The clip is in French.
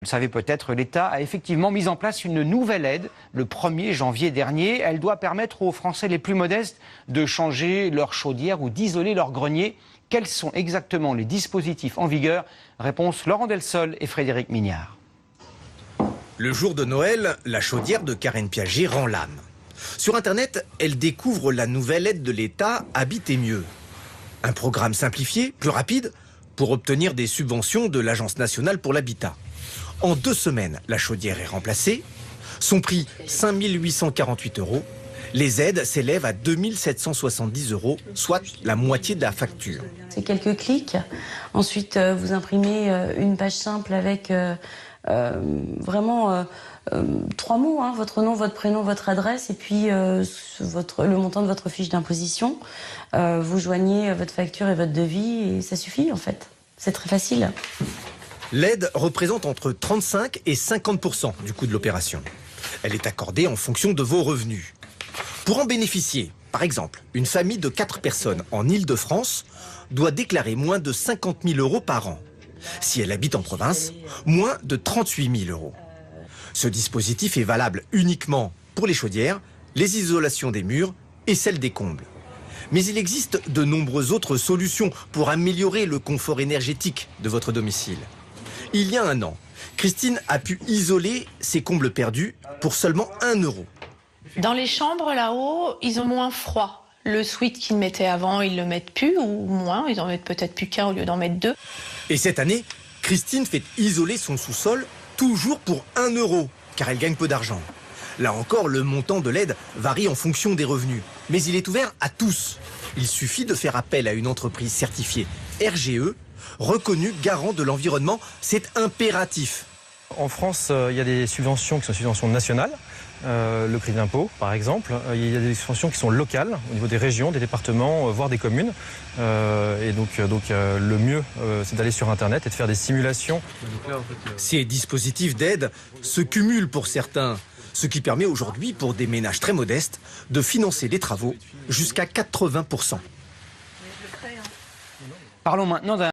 Vous le savez peut-être, l'État a effectivement mis en place une nouvelle aide le 1er janvier dernier. Elle doit permettre aux Français les plus modestes de changer leur chaudière ou d'isoler leur grenier. Quels sont exactement les dispositifs en vigueur? Réponse Laurent Delsol et Frédéric Mignard. Le jour de Noël, la chaudière de Karen Piaget rend l'âme. Sur Internet, elle découvre la nouvelle aide de l'État Habiter mieux. Un programme simplifié, plus rapide, pour obtenir des subventions de l'Agence nationale pour l'habitat. En 2 semaines, la chaudière est remplacée. Son prix, 5 848 €. Les aides s'élèvent à 2 770 €, soit la moitié de la facture. C'est quelques clics. Ensuite, vous imprimez une page simple avec vraiment 3 mots, hein, votre nom, votre prénom, votre adresse et puis le montant de votre fiche d'imposition. Vous joignez votre facture et votre devis et ça suffit en fait. C'est très facile. L'aide représente entre 35 et 50% du coût de l'opération. Elle est accordée en fonction de vos revenus. Pour en bénéficier, par exemple, une famille de 4 personnes en Île-de-France doit déclarer moins de 50 000 € par an. Si elle habite en province, moins de 38 000 €. Ce dispositif est valable uniquement pour les chaudières, les isolations des murs et celles des combles. Mais il existe de nombreuses autres solutions pour améliorer le confort énergétique de votre domicile. Il y a 1 an, Christine a pu isoler ses combles perdus pour seulement 1 €. Dans les chambres là-haut, ils ont moins froid. Le sweat qu'ils mettaient avant, ils le mettent plus ou moins. Ils en mettent peut-être plus qu'un au lieu d'en mettre 2. Et cette année, Christine fait isoler son sous-sol toujours pour 1 €, car elle gagne peu d'argent. Là encore, le montant de l'aide varie en fonction des revenus. Mais il est ouvert à tous. Il suffit de faire appel à une entreprise certifiée RGE, reconnue garant de l'environnement. C'est impératif. En France, il y a des subventions qui sont des subventions nationales, le crédit d'impôt par exemple. Il y a des subventions qui sont locales au niveau des régions, des départements, voire des communes. Et donc le mieux, c'est d'aller sur Internet et de faire des simulations. Ces dispositifs d'aide se cumulent pour certains, ce qui permet aujourd'hui pour des ménages très modestes de financer les travaux jusqu'à 80%. Parlons maintenant d'un